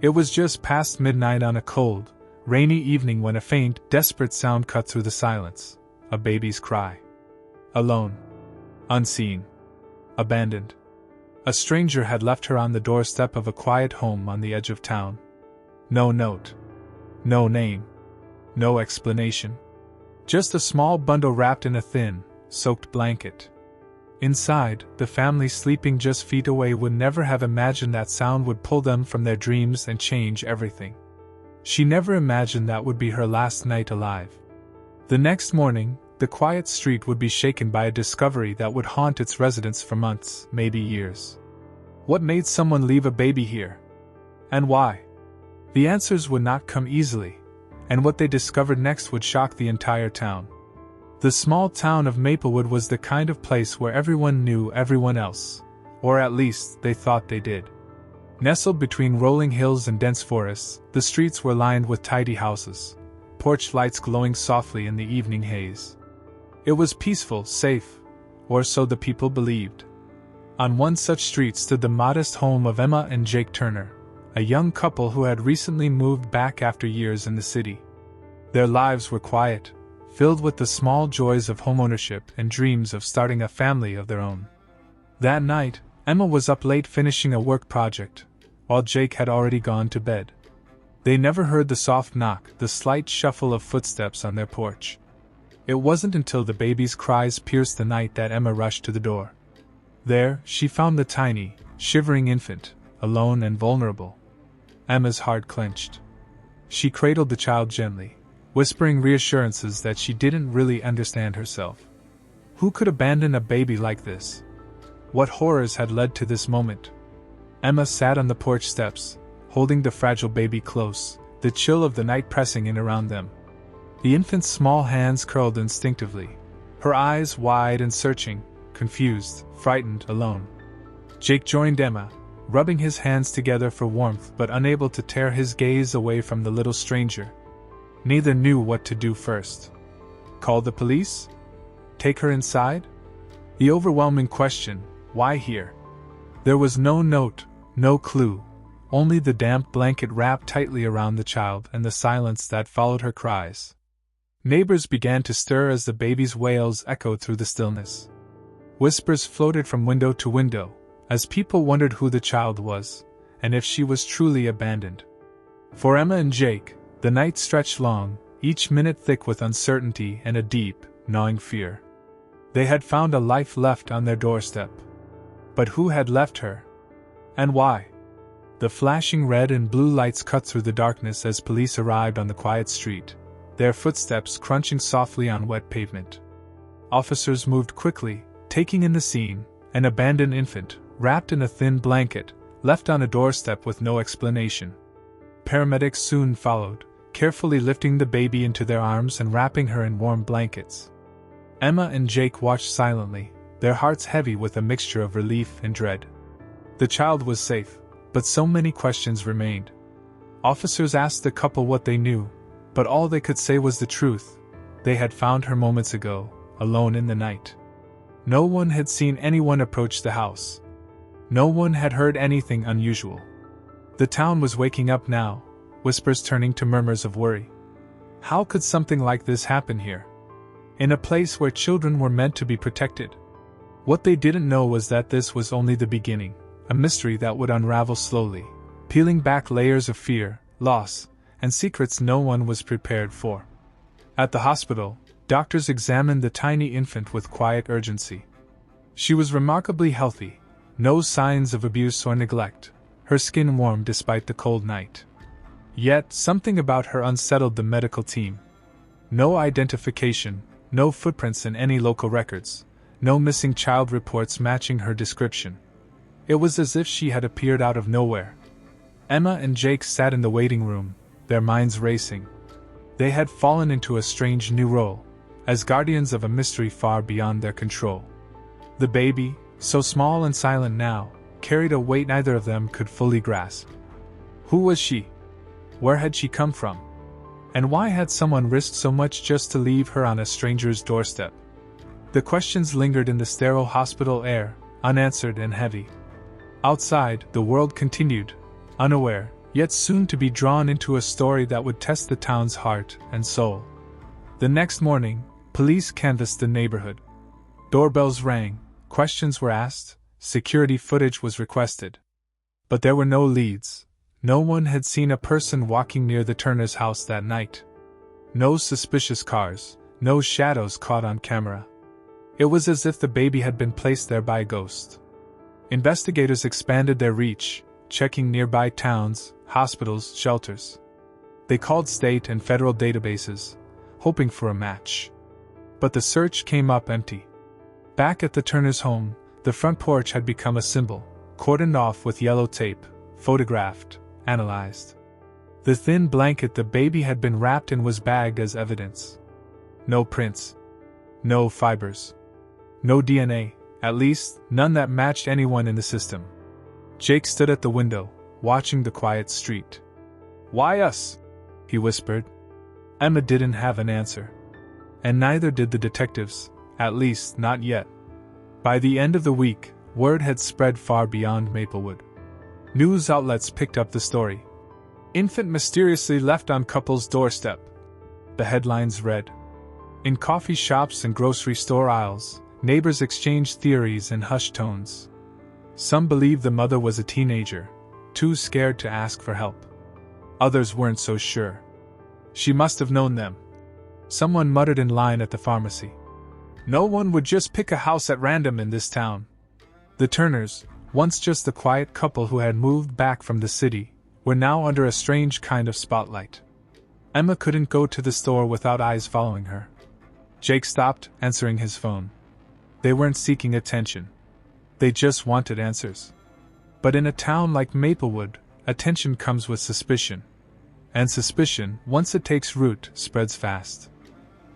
It was just past midnight on a cold, rainy evening when a faint, desperate sound cut through the silence. A baby's cry. Alone. Unseen. Abandoned. A stranger had left her on the doorstep of a quiet home on the edge of town. No note. No name. No explanation. Just a small bundle wrapped in a thin, soaked blanket. Inside, the family sleeping just feet away would never have imagined that sound would pull them from their dreams and change everything. She never imagined that would be her last night alive. The next morning, the quiet street would be shaken by a discovery that would haunt its residents for months, maybe years. What made someone leave a baby here? And why? The answers would not come easily, and what they discovered next would shock the entire town. The small town of Maplewood was the kind of place where everyone knew everyone else, or at least they thought they did. Nestled between rolling hills and dense forests, the streets were lined with tidy houses, porch lights glowing softly in the evening haze. It was peaceful, safe, or so the people believed. On one such street stood the modest home of Emma and Jake Turner, a young couple who had recently moved back after years in the city. Their lives were quiet, filled with the small joys of homeownership and dreams of starting a family of their own. That night, Emma was up late finishing a work project, while Jake had already gone to bed. They never heard the soft knock, the slight shuffle of footsteps on their porch. It wasn't until the baby's cries pierced the night that Emma rushed to the door. There, she found the tiny, shivering infant, alone and vulnerable. Emma's heart clenched. She cradled the child gently, whispering reassurances that she didn't really understand herself. Who could abandon a baby like this? What horrors had led to this moment? Emma sat on the porch steps, holding the fragile baby close, the chill of the night pressing in around them. The infant's small hands curled instinctively, her eyes wide and searching, confused, frightened, alone. Jake joined Emma, rubbing his hands together for warmth but unable to tear his gaze away from the little stranger. Neither knew what to do first. Call the police? Take her inside? The overwhelming question, why here? There was no note, no clue, only the damp blanket wrapped tightly around the child and the silence that followed her cries. Neighbors began to stir as the baby's wails echoed through the stillness. Whispers floated from window to window, as people wondered who the child was, and if she was truly abandoned. For Emma and Jake, the night stretched long, each minute thick with uncertainty and a deep, gnawing fear. They had found a life left on their doorstep. But who had left her? And why? The flashing red and blue lights cut through the darkness as police arrived on the quiet street, their footsteps crunching softly on wet pavement. Officers moved quickly, taking in the scene, an abandoned infant, wrapped in a thin blanket, left on a doorstep with no explanation. Paramedics soon followed, carefully lifting the baby into their arms and wrapping her in warm blankets. Emma and Jake watched silently, their hearts heavy with a mixture of relief and dread. The child was safe, but so many questions remained. Officers asked the couple what they knew, but all they could say was the truth. They had found her moments ago, alone in the night. No one had seen anyone approach the house. No one had heard anything unusual. The town was waking up now, whispers turning to murmurs of worry. How could something like this happen here? In a place where children were meant to be protected? What they didn't know was that this was only the beginning, a mystery that would unravel slowly, peeling back layers of fear, loss, and secrets no one was prepared for. At the hospital, doctors examined the tiny infant with quiet urgency. She was remarkably healthy, no signs of abuse or neglect, her skin warm despite the cold night. Yet, something about her unsettled the medical team. No identification, no footprints in any local records, no missing child reports matching her description. It was as if she had appeared out of nowhere. Emma and Jake sat in the waiting room, their minds racing. They had fallen into a strange new role, as guardians of a mystery far beyond their control. The baby, so small and silent now, carried a weight neither of them could fully grasp. Who was she? Where had she come from? And why had someone risked so much just to leave her on a stranger's doorstep? The questions lingered in the sterile hospital air, unanswered and heavy. Outside, the world continued, unaware, yet soon to be drawn into a story that would test the town's heart and soul. The next morning, police canvassed the neighborhood. Doorbells rang, questions were asked, security footage was requested. But there were no leads. No one had seen a person walking near the Turners' house that night. No suspicious cars, no shadows caught on camera. It was as if the baby had been placed there by a ghost. Investigators expanded their reach, checking nearby towns, hospitals, shelters. They called state and federal databases, hoping for a match. But the search came up empty. Back at the Turners' home, the front porch had become a symbol, cordoned off with yellow tape, photographed, analyzed. The thin blanket the baby had been wrapped in was bagged as evidence. No prints. No fibers. No DNA, at least none that matched anyone in the system. Jake stood at the window, watching the quiet street. "Why us?" he whispered. Emma didn't have an answer. And neither did the detectives, at least not yet. By the end of the week, word had spread far beyond Maplewood. News outlets picked up the story. "Infant mysteriously left on couple's doorstep," the headlines read. In coffee shops and grocery store aisles, neighbors exchanged theories in hushed tones. Some believed the mother was a teenager, too scared to ask for help. Others weren't so sure. "She must have known them," someone muttered in line at the pharmacy. "No one would just pick a house at random in this town." The Turners, once just the quiet couple who had moved back from the city, were now under a strange kind of spotlight. Emma couldn't go to the store without eyes following her. Jake stopped answering his phone. They weren't seeking attention. They just wanted answers. But in a town like Maplewood, attention comes with suspicion. And suspicion, once it takes root, spreads fast.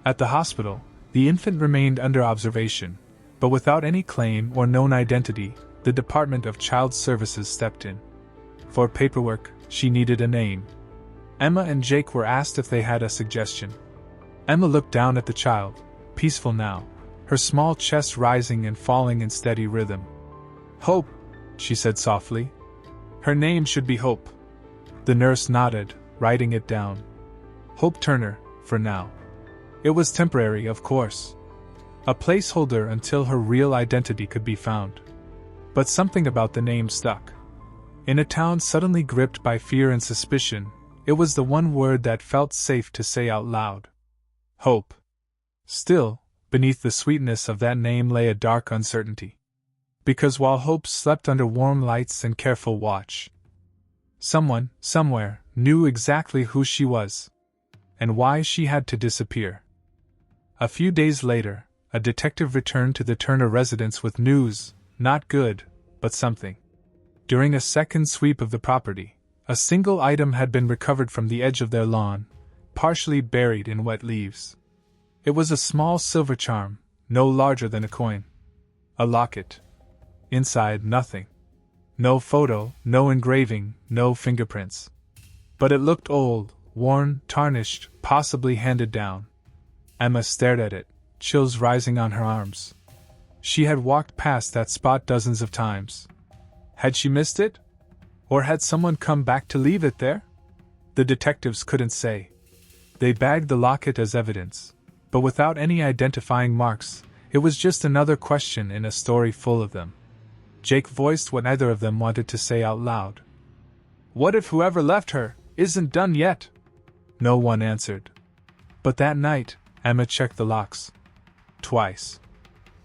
At the hospital, the infant remained under observation, but without any claim or known identity, the Department of Child Services stepped in. For paperwork, she needed a name. Emma and Jake were asked if they had a suggestion. Emma looked down at the child, peaceful now, her small chest rising and falling in steady rhythm. "Hope," she said softly. "Her name should be Hope." The nurse nodded, writing it down. Hope Turner, for now. It was temporary, of course. A placeholder until her real identity could be found. But something about the name stuck. In a town suddenly gripped by fear and suspicion, it was the one word that felt safe to say out loud. Hope. Still, beneath the sweetness of that name lay a dark uncertainty. Because while Hope slept under warm lights and careful watch, someone, somewhere, knew exactly who she was, and why she had to disappear. A few days later, a detective returned to the Turner residence with news, not good, but something. During a second sweep of the property, a single item had been recovered from the edge of their lawn, partially buried in wet leaves. It was a small silver charm, no larger than a coin. A locket. Inside, nothing. No photo, no engraving, no fingerprints. But it looked old, worn, tarnished, possibly handed down. Emma stared at it, chills rising on her arms. She had walked past that spot dozens of times. Had she missed it? Or had someone come back to leave it there? The detectives couldn't say. They bagged the locket as evidence, but without any identifying marks, it was just another question in a story full of them. Jake voiced what neither of them wanted to say out loud. "What if whoever left her isn't done yet?" No one answered. But that night, Emma checked the locks. Twice.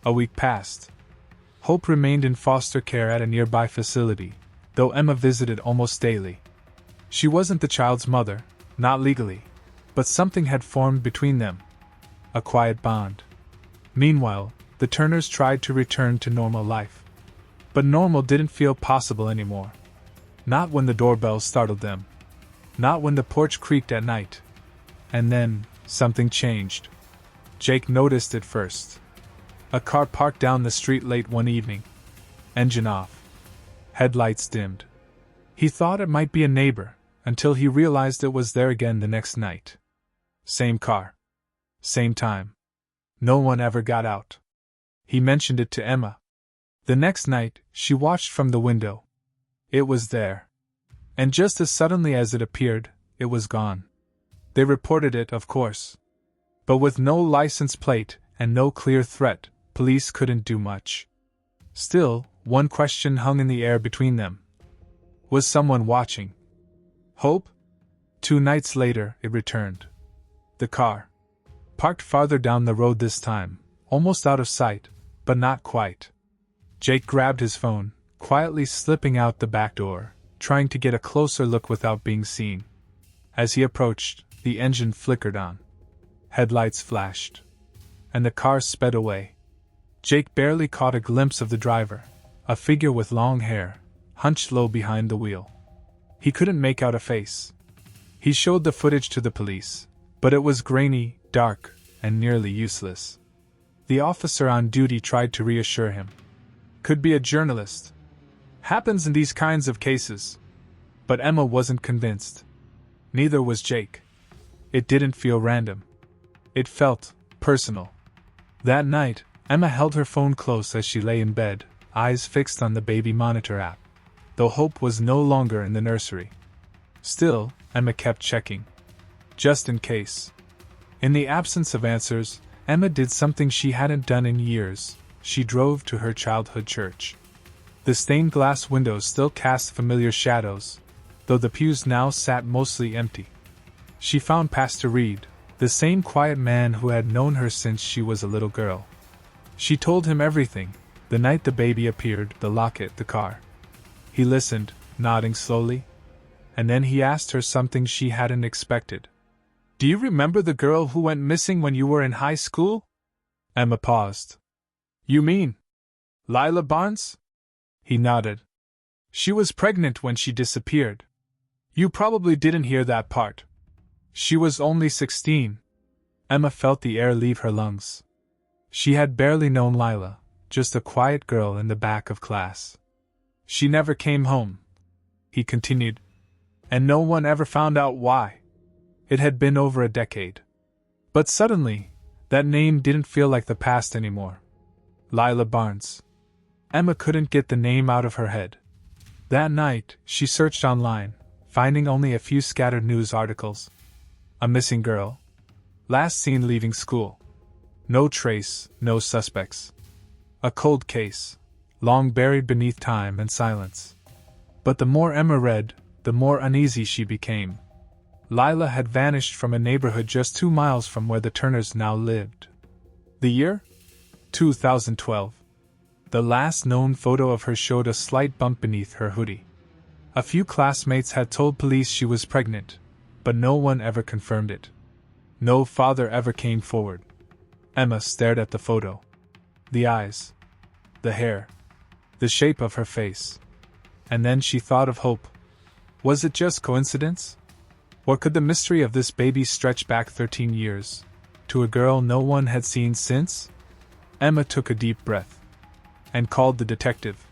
A week passed. Hope remained in foster care at a nearby facility, though Emma visited almost daily. She wasn't the child's mother, not legally, but something had formed between them. A quiet bond. Meanwhile, the Turners tried to return to normal life. But normal didn't feel possible anymore. Not when the doorbell startled them. Not when the porch creaked at night. And then, something changed. Jake noticed it first. A car parked down the street late one evening. Engine off. Headlights dimmed. He thought it might be a neighbor, until he realized it was there again the next night. Same car. Same time. No one ever got out. He mentioned it to Emma. The next night, she watched from the window. It was there. And just as suddenly as it appeared, it was gone. They reported it, of course. But with no license plate and no clear threat, police couldn't do much. Still, one question hung in the air between them. Was someone watching? Hope? 2 nights later, it returned. The car. Parked farther down the road this time, almost out of sight, but not quite. Jake grabbed his phone, quietly slipping out the back door, trying to get a closer look without being seen. As he approached, the engine flickered on. Headlights flashed. And the car sped away. Jake barely caught a glimpse of the driver, a figure with long hair, hunched low behind the wheel. He couldn't make out a face. He showed the footage to the police, but it was grainy, dark, and nearly useless. The officer on duty tried to reassure him. Could be a journalist. Happens in these kinds of cases. But Emma wasn't convinced. Neither was Jake. It didn't feel random. It felt personal. That night, Emma held her phone close as she lay in bed, eyes fixed on the baby monitor app, though Hope was no longer in the nursery. Still, Emma kept checking. Just in case. In the absence of answers, Emma did something she hadn't done in years. She drove to her childhood church. The stained glass windows still cast familiar shadows, though the pews now sat mostly empty. She found Pastor Reed, the same quiet man who had known her since she was a little girl. She told him everything, the night the baby appeared, the locket, the car. He listened, nodding slowly, and then he asked her something she hadn't expected. "Do you remember the girl who went missing when you were in high school?" Emma paused. "You mean Lila Barnes?" He nodded. "She was pregnant when she disappeared. You probably didn't hear that part. She was only 16. Emma felt the air leave her lungs. She had barely known Lila, just a quiet girl in the back of class. "She never came home," he continued. "And no one ever found out why." It had been over a decade. But suddenly, that name didn't feel like the past anymore. Lila Barnes. Emma couldn't get the name out of her head. That night, she searched online, finding only a few scattered news articles. A missing girl. Last seen leaving school. No trace, no suspects. A cold case, long buried beneath time and silence. But the more Emma read, the more uneasy she became. Lila had vanished from a neighborhood just 2 miles from where the Turners now lived. The year? 2012. The last known photo of her showed a slight bump beneath her hoodie. A few classmates had told police she was pregnant, but no one ever confirmed it. No father ever came forward. Emma stared at the photo. The eyes. The hair. The shape of her face. And then she thought of Hope. Was it just coincidence? Or could the mystery of this baby stretch back 13 years, to a girl no one had seen since? Emma took a deep breath. And called the detective.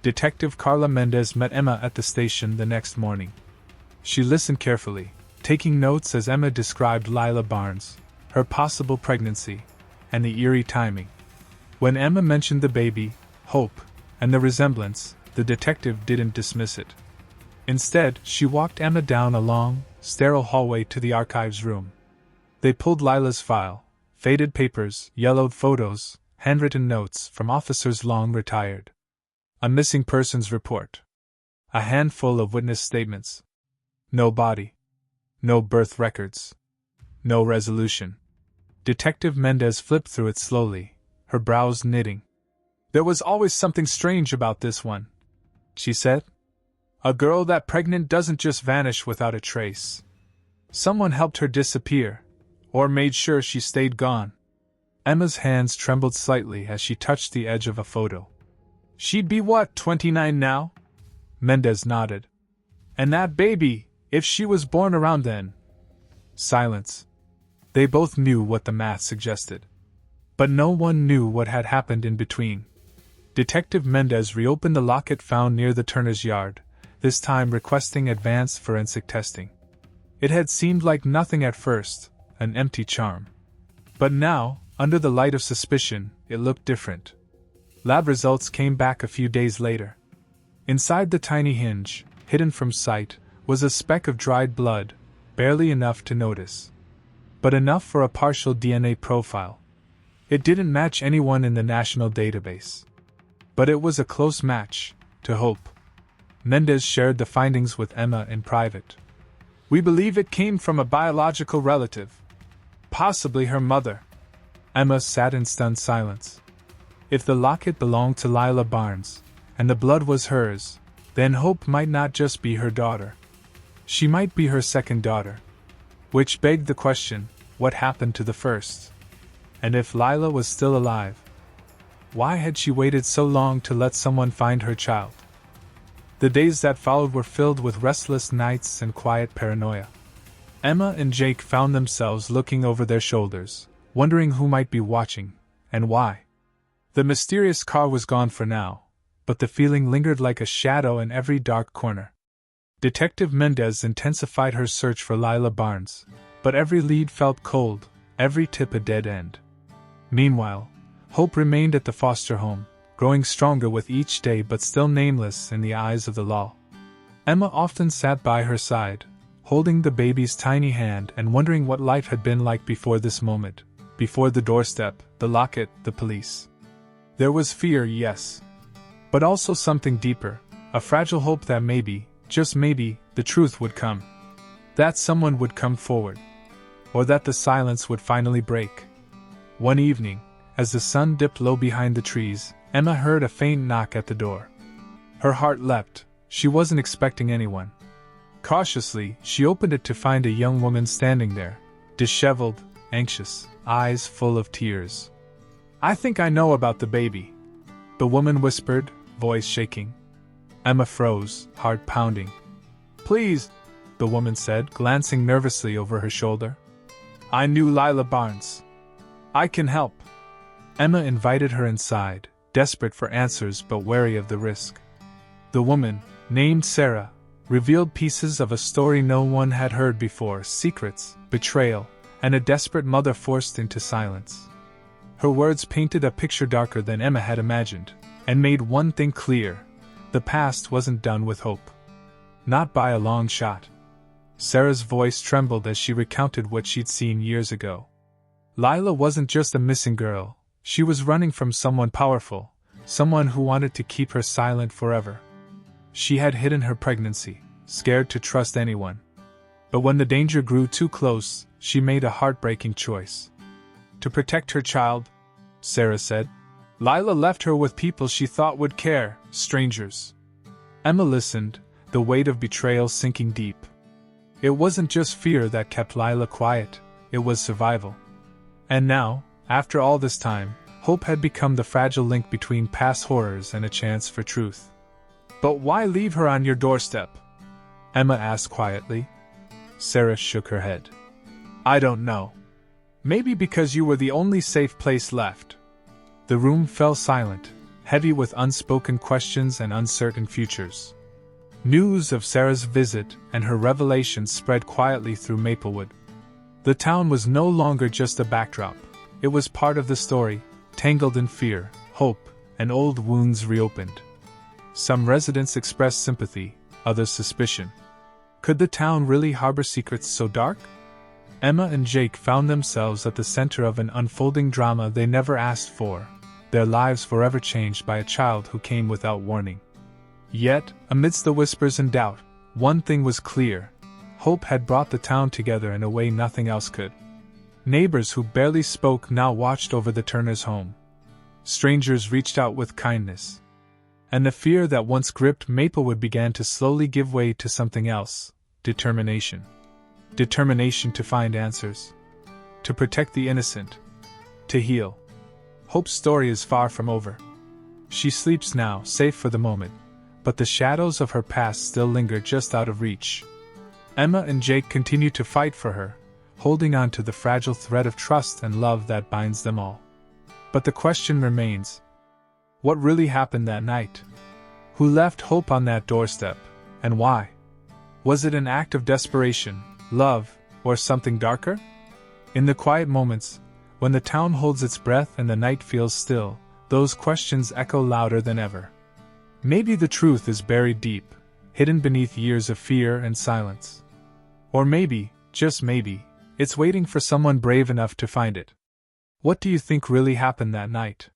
Detective Carla Mendez met Emma at the station the next morning. She listened carefully, taking notes as Emma described Lila Barnes, her possible pregnancy, and the eerie timing. When Emma mentioned the baby, Hope, and the resemblance, the detective didn't dismiss it. Instead, she walked Emma down a long, sterile hallway to the archives room. They pulled Lila's file, faded papers, yellowed photos, handwritten notes from officers long retired. A missing persons report. A handful of witness statements. No body. No birth records. No resolution. Detective Mendez flipped through it slowly, her brows knitting. "There was always something strange about this one," she said. "A girl that pregnant doesn't just vanish without a trace. Someone helped her disappear, or made sure she stayed gone." Emma's hands trembled slightly as she touched the edge of a photo. "She'd be what, 29 now?" Mendez nodded. "And that baby, if she was born around then?" Silence. They both knew what the math suggested. But no one knew what had happened in between. Detective Mendez reopened the locket found near the Turner's yard, this time requesting advanced forensic testing. It had seemed like nothing at first, an empty charm. But now, under the light of suspicion, it looked different. Lab results came back a few days later. Inside the tiny hinge, hidden from sight, was a speck of dried blood, barely enough to notice. But enough for a partial DNA profile. It didn't match anyone in the national database. But it was a close match, to Hope. Mendez shared the findings with Emma in private. "We believe it came from a biological relative. Possibly her mother." Emma sat in stunned silence. If the locket belonged to Lila Barnes, and the blood was hers, then Hope might not just be her daughter. She might be her second daughter. Which begged the question, what happened to the first? And if Lila was still alive, why had she waited so long to let someone find her child? The days that followed were filled with restless nights and quiet paranoia. Emma and Jake found themselves looking over their shoulders, wondering who might be watching, and why. The mysterious car was gone for now, but the feeling lingered like a shadow in every dark corner. Detective Mendez intensified her search for Lila Barnes, but every lead felt cold, every tip a dead end. Meanwhile, Hope remained at the foster home, growing stronger with each day but still nameless in the eyes of the law. Emma often sat by her side, holding the baby's tiny hand and wondering what life had been like before this moment, before the doorstep, the locket, the police. There was fear, yes, but also something deeper, a fragile hope that maybe, just maybe, the truth would come. That someone would come forward. Or that the silence would finally break. One evening, as the sun dipped low behind the trees, Emma heard a faint knock at the door. Her heart leapt. She wasn't expecting anyone. Cautiously, she opened it to find a young woman standing there, disheveled, anxious, eyes full of tears. "I think I know about the baby," the woman whispered, voice shaking. Emma froze, heart pounding. "Please," the woman said, glancing nervously over her shoulder. "I knew Lila Barnes. I can help." Emma invited her inside, desperate for answers but wary of the risk. The woman, named Sarah, revealed pieces of a story no one had heard before: secrets, betrayal, and a desperate mother forced into silence. Her words painted a picture darker than Emma had imagined, and made one thing clear: the past wasn't done with Hope. Not by a long shot. Sarah's voice trembled as she recounted what she'd seen years ago. Lila wasn't just a missing girl, she was running from someone powerful, someone who wanted to keep her silent forever. She had hidden her pregnancy, scared to trust anyone. But when the danger grew too close, she made a heartbreaking choice. To protect her child, Sarah said, Lila left her with people she thought would care, strangers. Emma listened, the weight of betrayal sinking deep. It wasn't just fear that kept Lila quiet, it was survival. And now, after all this time, Hope had become the fragile link between past horrors and a chance for truth. "But why leave her on your doorstep?" Emma asked quietly. Sarah shook her head. "I don't know. Maybe because you were the only safe place left." The room fell silent, heavy with unspoken questions and uncertain futures. News of Sarah's visit and her revelations spread quietly through Maplewood. The town was no longer just a backdrop. It was part of the story, tangled in fear, hope, and old wounds reopened. Some residents expressed sympathy, others suspicion. Could the town really harbor secrets so dark? Emma and Jake found themselves at the center of an unfolding drama they never asked for, their lives forever changed by a child who came without warning. Yet, amidst the whispers and doubt, one thing was clear: Hope had brought the town together in a way nothing else could. Neighbors who barely spoke now watched over the Turners' home. Strangers reached out with kindness. And the fear that once gripped Maplewood began to slowly give way to something else: determination. Determination to find answers. To protect the innocent. To heal. Hope's story is far from over. She sleeps now, safe for the moment, but the shadows of her past still linger just out of reach. Emma and Jake continue to fight for her, holding on to the fragile thread of trust and love that binds them all. But the question remains: what really happened that night? Who left Hope on that doorstep, and why? Was it an act of desperation, love, or something darker? In the quiet moments, when the town holds its breath and the night feels still, those questions echo louder than ever. Maybe the truth is buried deep, hidden beneath years of fear and silence. Or maybe, just maybe, it's waiting for someone brave enough to find it. What do you think really happened that night?